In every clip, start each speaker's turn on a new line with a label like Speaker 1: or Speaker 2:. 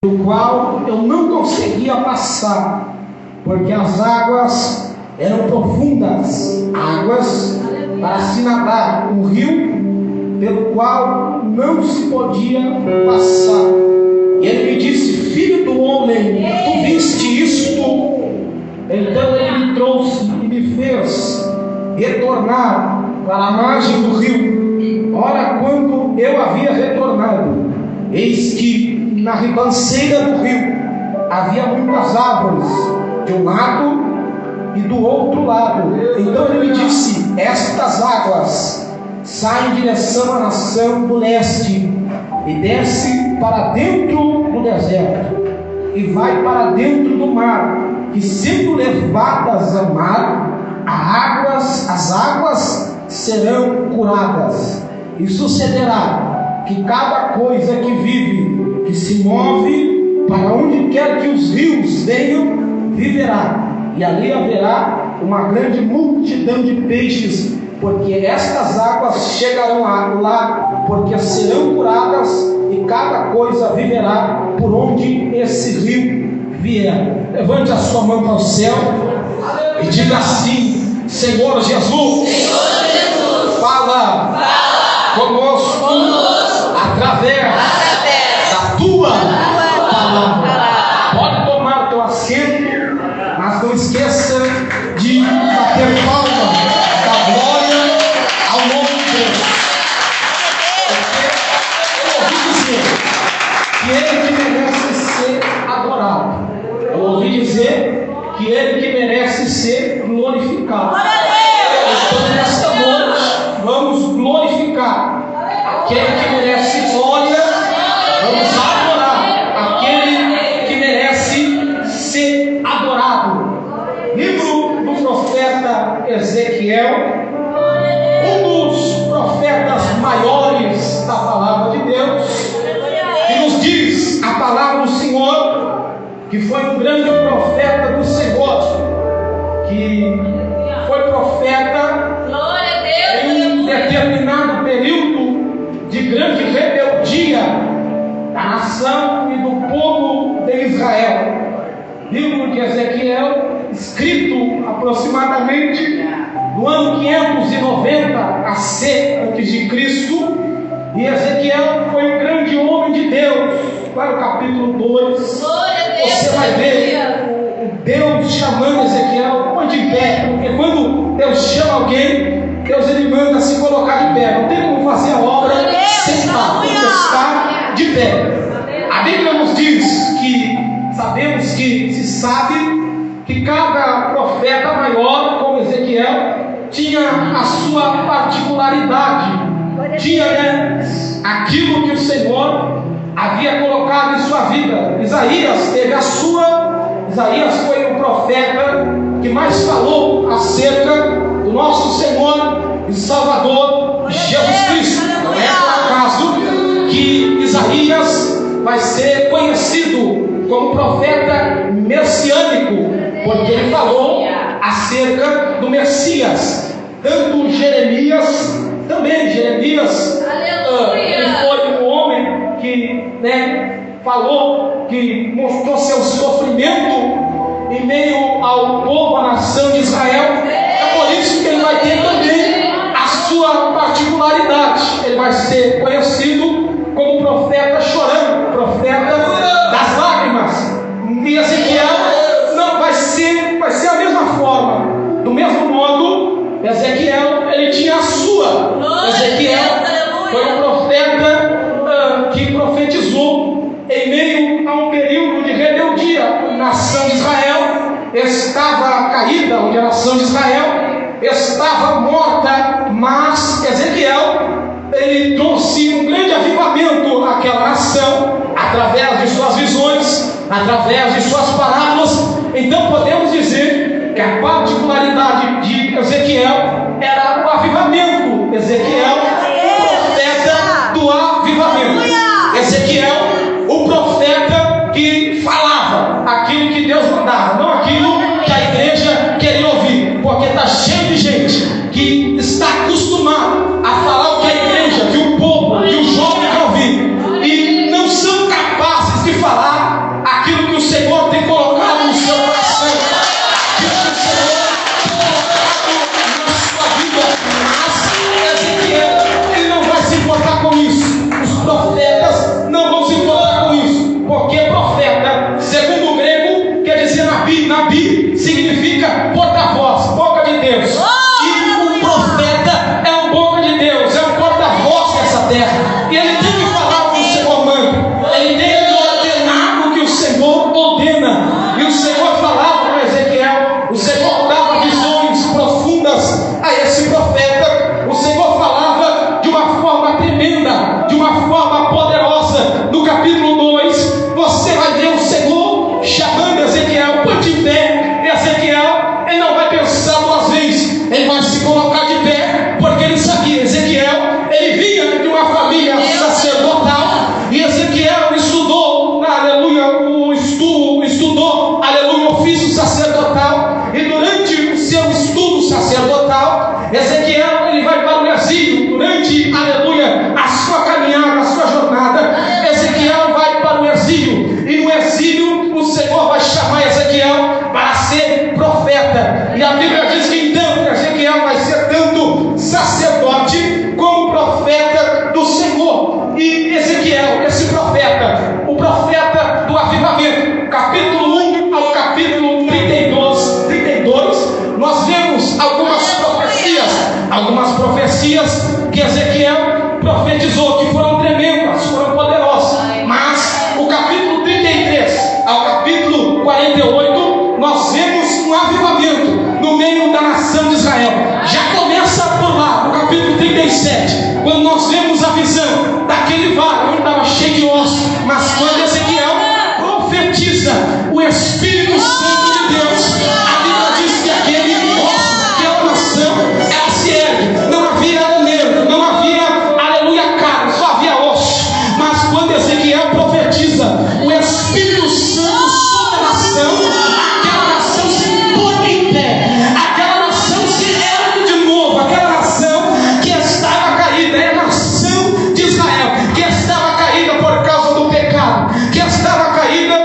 Speaker 1: o qual eu não conseguia passar, porque as águas eram profundas, águas para se nadar, um rio pelo qual não se podia passar. E ele me disse: filho do homem, tu viste isto? Então ele me trouxe e me fez retornar para a margem do rio. Ora, quando eu havia retornado, eis que na ribanceira do rio havia muitas árvores, de um lado e do outro lado. Então ele me disse: estas águas saem em direção à nação do leste e desce para dentro do deserto e vai para dentro do mar, que sendo levadas ao mar, as águas serão curadas. E sucederá que cada coisa que vive, que se move para onde quer que os rios venham, viverá. E ali haverá uma grande multidão de peixes, porque estas águas chegarão lá, porque serão curadas, e cada coisa viverá por onde esse rio vier. Levante a sua mão para o céu e diga assim: Senhor Jesus, fala conosco através da tua palavra. Pode tomar teu assento, mas não esqueça de bater palma da glória ao nome de Deus. Porque eu ouvi dizer que ele que merece ser adorado. Eu ouvi dizer que ele que merece ser glorificado. Então nesta noite vamos glorificar aquele que merece glória. Vamos adorar aquele que merece ser adorado. Livro do profeta Ezequiel, um dos profetas maiores da palavra de Deus, que nos diz a palavra do Senhor, que foi um grande profeta do Senhor, que foi profeta em um determinado período de grande rebeldia da nação e do povo de Israel. Livro de Ezequiel, escrito aproximadamente no ano 590 AC a.C. E Ezequiel foi um grande homem de Deus. Para o capítulo 2, você vai ver Deus chamando Ezequiel: põe de pé. Porque quando Deus chama alguém, Deus ele manda se colocar de pé. Não tem como fazer a obra sentar, tem que estar de pé. A Bíblia nos diz que sabemos que se sabe que cada profeta maior, como Ezequiel, tinha a sua particularidade, tinha aquilo que o Senhor havia colocado em sua vida. Isaías teve a sua. Isaías foi o profeta que mais falou acerca do nosso Senhor e Salvador Jesus Cristo. Não é por acaso que Isaías vai ser conhecido como profeta messiânico, porque ele falou acerca do Messias. Tanto Jeremias, também Jeremias, ele foi um homem que falou, que mostrou seu sofrimento em meio ao povo, à nação de Israel. É por isso que ele vai ter também a sua particularidade. Ele vai ser conhecido como profeta chorando, profeta das lágrimas. E Ezequiel não vai ser a mesma forma. Do mesmo modo, Ezequiel ele tinha a sua. Ezequiel foi um profeta que profetizou em meio a um período de rebeldia. A nação de Israel estava caída, a nação de Israel estava morta, mas Ezequiel ele trouxe um grande avivamento àquela nação através de suas visões, através de suas parábolas. Então podemos dizer que a particularidade de Ezequiel era o avivamento. Ezequiel, o profeta do avivamento. Ezequiel, o profeta que falava aquilo que Deus mandava, não aquilo que a igreja queria ouvir, porque está cheio de gente que está acostumada a falar o que a igreja, que o povo, que o jovem quer ouvir, e não são capazes de falar significa porta-voz, boca de Deus. E o profeta é um boca de Deus, é um porta-voz dessa terra. E ele tem que falar o que o Senhor manda, ele tem que ordenar o que o Senhor ordena. E o Senhor falava para Ezequiel, o Senhor dava visões profundas a esse profeta. O Senhor falava de uma forma tremenda, de uma forma poderosa. No capítulo 2, você vai ver o Senhor chamando Ezequiel, põe-te em pé. Ezequiel, ele não vai pensar duas vezes, ele vai se colocar de pé, porque ele sabia, Ezequiel, ele vinha de uma família sacerdotal, e Ezequiel estudou, aleluia, estudou, aleluia, o ofício sacerdotal, e durante o seu estudo sacerdotal, Ezequiel, ele vai para o exílio, durante, aleluia, a sua caminhada, a sua jornada, Ezequiel vai para o exílio, e no exílio o Senhor vai chamar Ezequiel para ser profeta, e a Bíblia diz que então Ezequiel vai ser tanto sacerdote como profeta do Senhor. E Ezequiel, esse profeta, o profeta do avivamento, capítulo 1 ao capítulo 32, nós vemos algumas profecias que Ezequiel profetizou, que foram tremendas, foram poderosas. Mas o capítulo 33 ao capítulo 48, nós vemos um avivamento no meio da nação de Israel. Já começa por lá, no capítulo 37, quando nós vemos a visão daquele vale onde estava cheio de ossos. Mas quando Ezequiel profetiza o Espírito Santo de Deus, a Bíblia diz que aquele osso, aquela nação, ela se ergue. Não havia nervo, não havia, aleluia, carne, só havia osso. Mas quando Ezequiel profetiza o Espírito Santo sobre a nação, aquela nação se põe em pé, aquela nação se ergue de novo, aquela nação que estava caída, é a nação de Israel, que estava caída por causa do pecado, que estava caída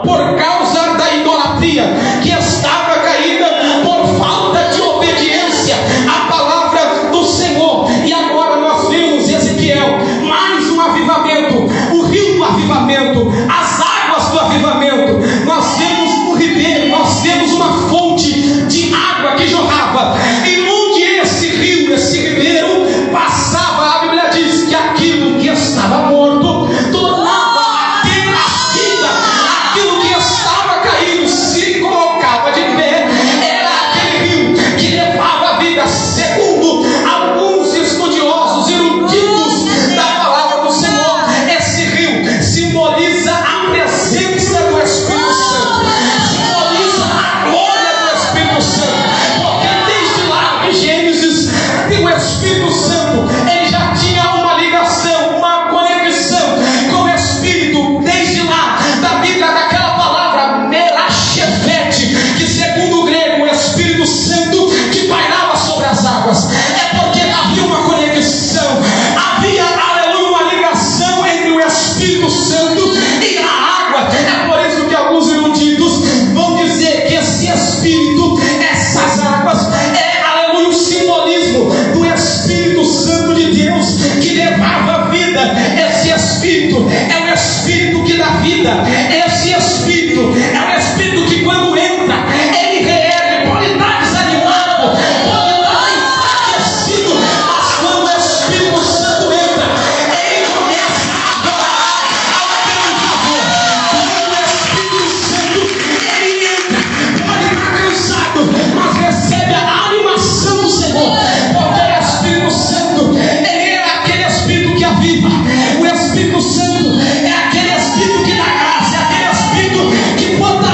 Speaker 1: por causa da idolatria, que estava caída por falta de obediência à palavra do Senhor. E agora nós vemos Ezequiel, mais um avivamento, o rio do avivamento, as águas do avivamento. Nós vemos um ribeiro, nós vemos uma fonte de água que jorrava, e onde esse rio, esse ribeiro passava, a Bíblia diz que aquilo que estava morto tornava aquela vida, aquilo que estava caído se colocava de pé. Era aquele rio que levava a vida, segundo alguns estudiosos eruditos da palavra do Senhor. Esse rio simboliza a presença do Espírito Santo, simboliza a glória do Espírito Santo, porque desde lá em Gênesis, o Espírito Santo, ele já tinha uma ligação, uma conexão com o Espírito, desde lá, da Bíblia, daquela palavra Merachefete, que segundo o grego, o Espírito Santo que pairava sobre as águas. É porque havia uma conexão, havia, aleluia, uma ligação entre o Espírito Santo e a água. É por isso que alguns eruditos vão dizer que esse Espírito, essas águas, é, aleluia, um simbolismo do Espírito Santo de Deus que levava a vida. Esse Espírito é o Espírito que dá vida. Esse Espírito é o Espírito que quando entra, ele reergue. Pode estar desanimado, pode estar enfraquecido, mas quando o Espírito Santo entra, ele começa a adorar ao teu favor. Quando o Espírito Santo ele entra, pode estar cansado, mas recebe a animação do Senhor, porque o Espírito Santo, ele é aquele Espírito que aviva. O Espírito Santo é aquele Espírito que dá graça, é aquele Espírito que bota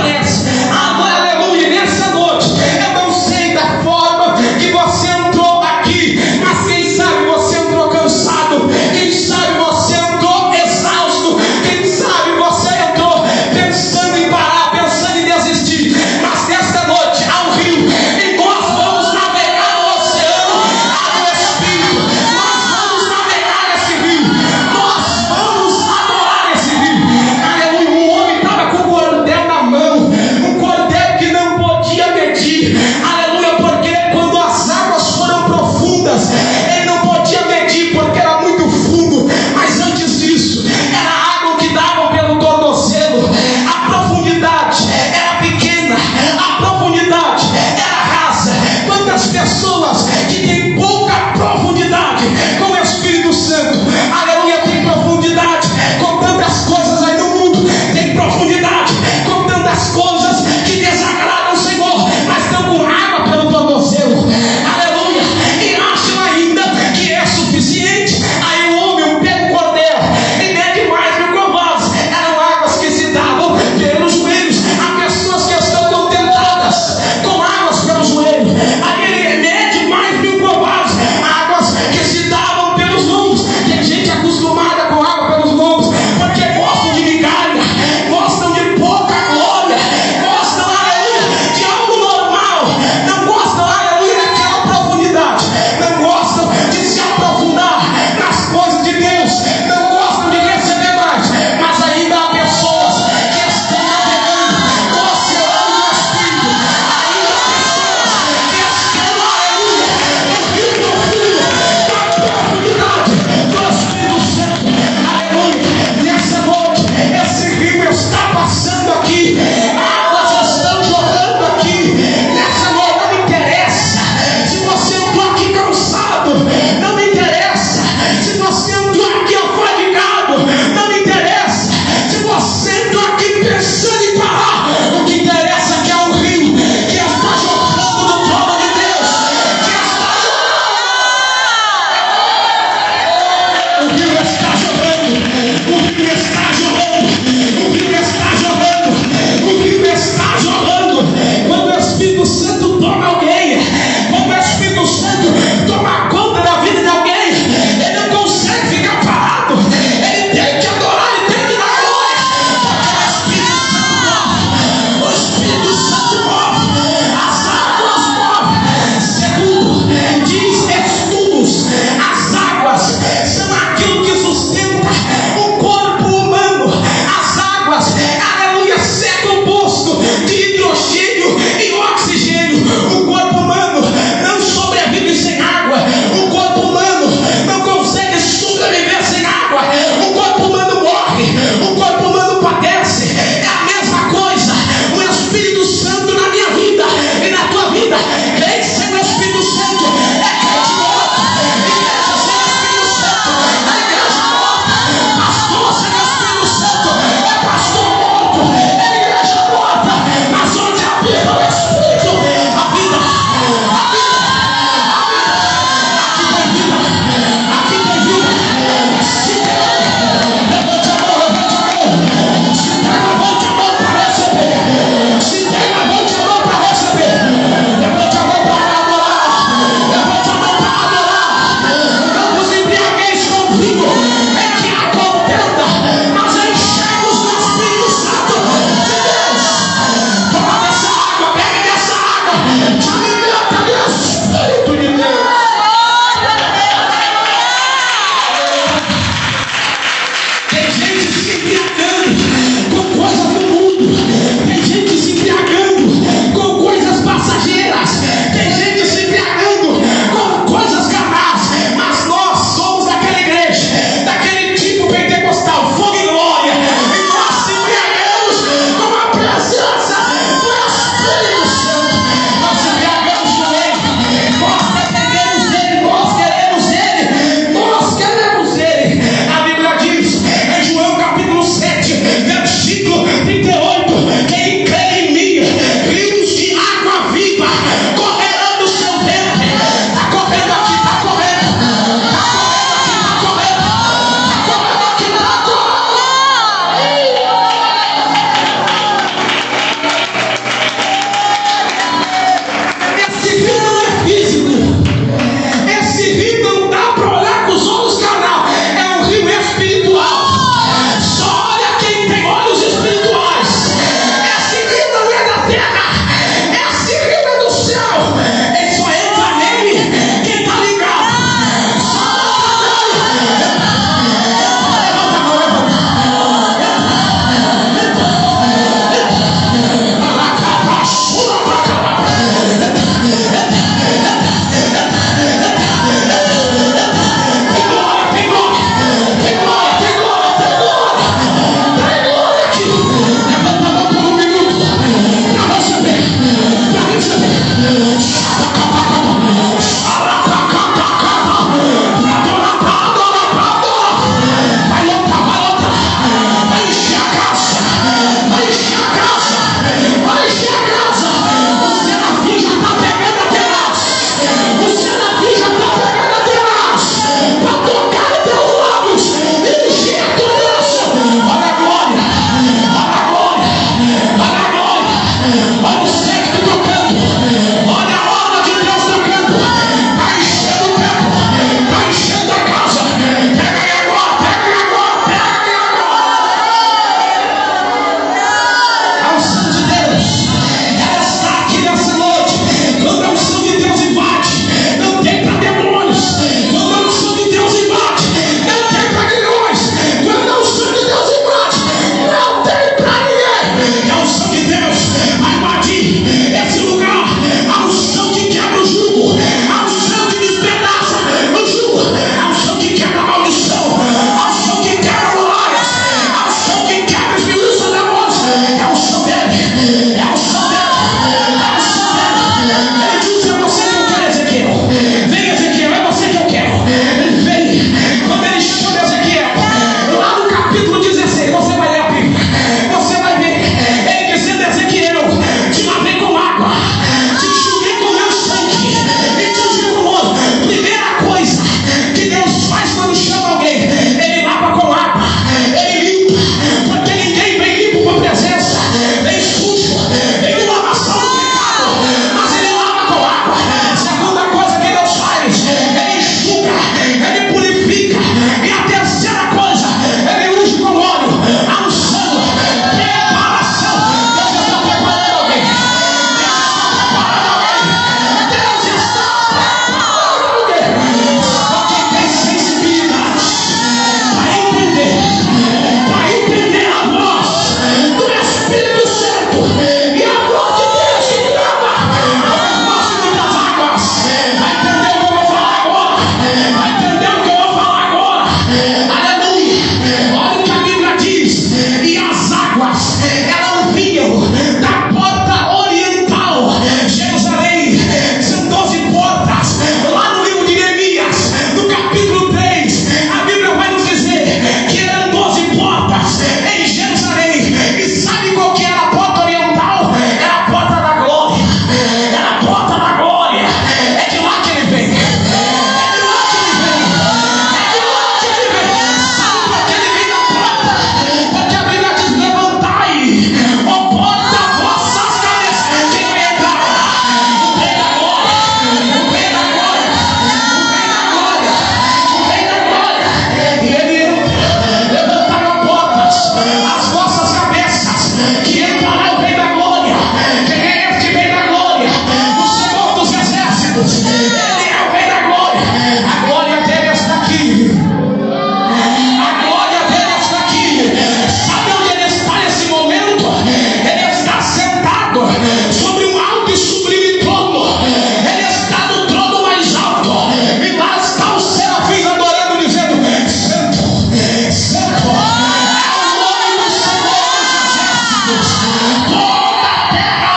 Speaker 1: Toda a terra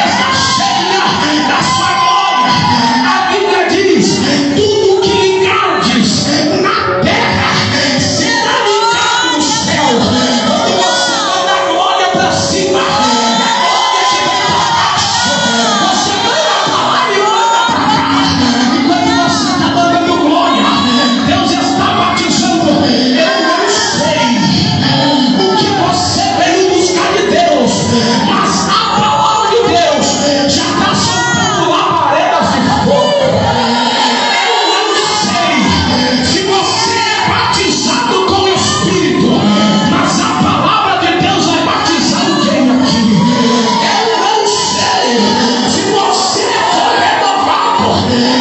Speaker 1: está cheia da sua glória. A Bíblia diz: tudo que ligardes na terra será ligado no céu. Quando você manda a glória para cima, a glória que vem para baixo. Você manda para lá e manda para cá. E quando você está mandando glória, Deus está batizando. Eu não sei o que você veio buscar de Deus, mas a palavra de Deus já está soltando labaredas de fogo. Eu não sei se você é batizado com o Espírito, mas a palavra de Deus vai batizar alguém aqui. Eu não sei se você foi renovado,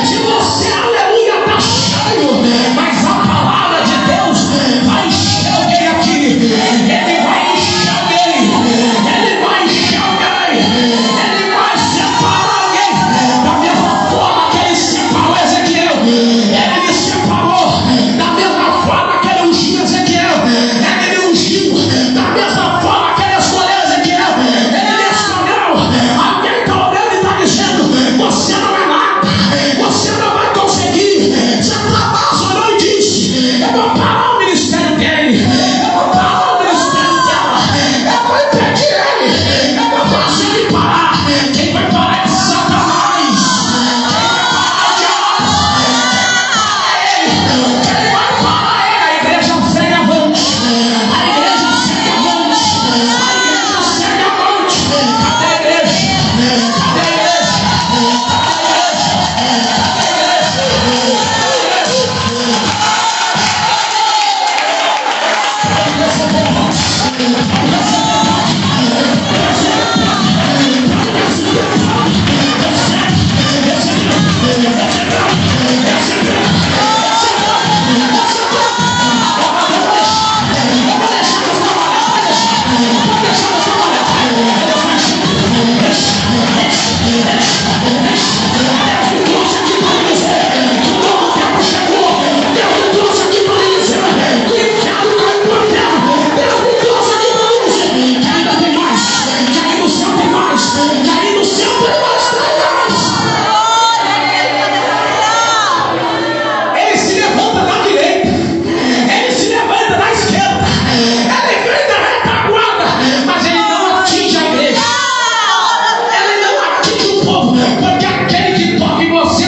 Speaker 1: se você, aleluia, está cheio, mas a palavra de Deus vai encher alguém aqui. Ele vai encher alguém, ele vai encher alguém, ele vai separar alguém. Da mesma forma que ele separou Ezequiel, ele me separou. Da mesma forma que ele ungiu Ezequiel, ele me ungiu. Da mesma forma que ele escolheu Ezequiel, ele me escolheu. Alguém está olhando e está dizendo: você não é nada, você não vai conseguir. Satanás orou e disse: eu vou parar o ministério dele, eu vou parar o ministério dela, eu vou impedir ele, eu vou fazer ele parar. Quem vai parar é Satanás. Quem vai parar é a igreja segue avante. A igreja segue avante. A igreja segue avante. Cadê a igreja? Cadê a igreja? Ele se levanta da direita, ele se levanta da esquerda, ele vem da retaguarda, mas ele não atinge a igreja, ele não atinge o povo, porque aquele que toca em você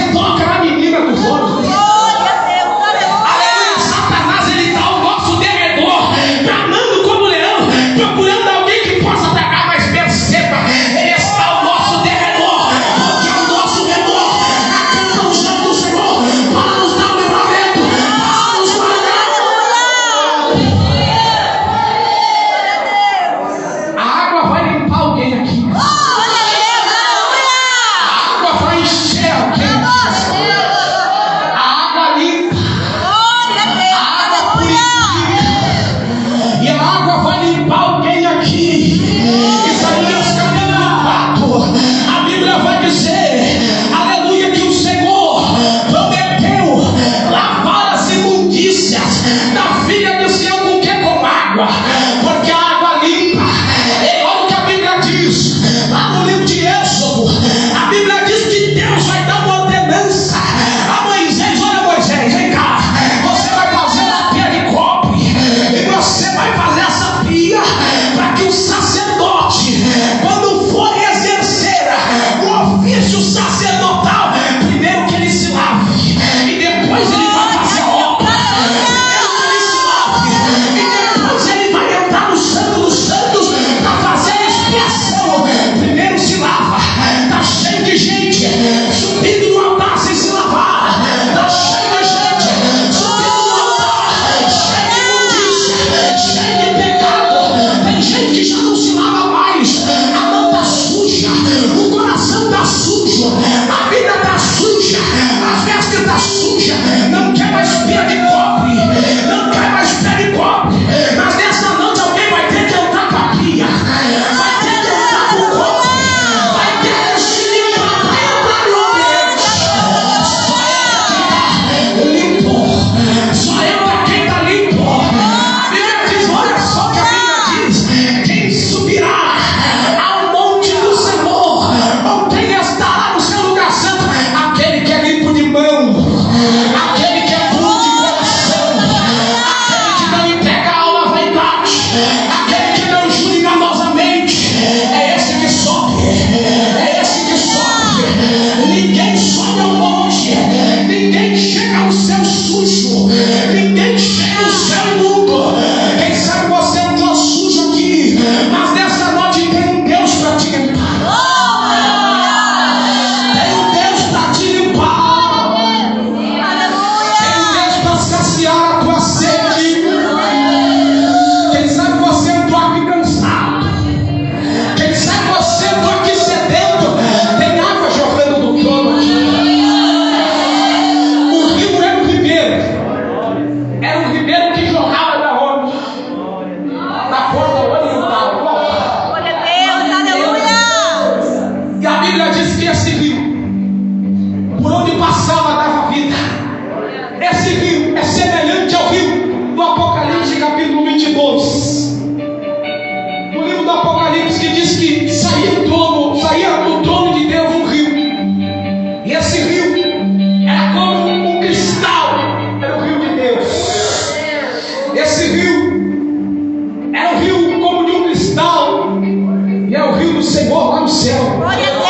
Speaker 1: do Senhor lá no céu.
Speaker 2: Glória a Deus,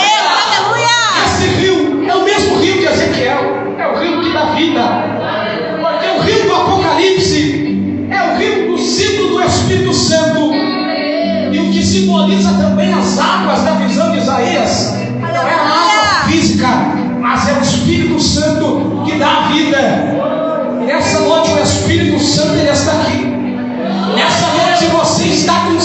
Speaker 2: aleluia.
Speaker 1: Esse rio é o mesmo rio de Ezequiel, é o rio que dá vida, porque o rio do Apocalipse é o rio do símbolo do Espírito Santo, e o que simboliza também as águas da visão de Isaías. Não é a água física, mas é o Espírito Santo que dá a vida. E nessa noite o Espírito Santo ele está aqui. Nessa noite você está com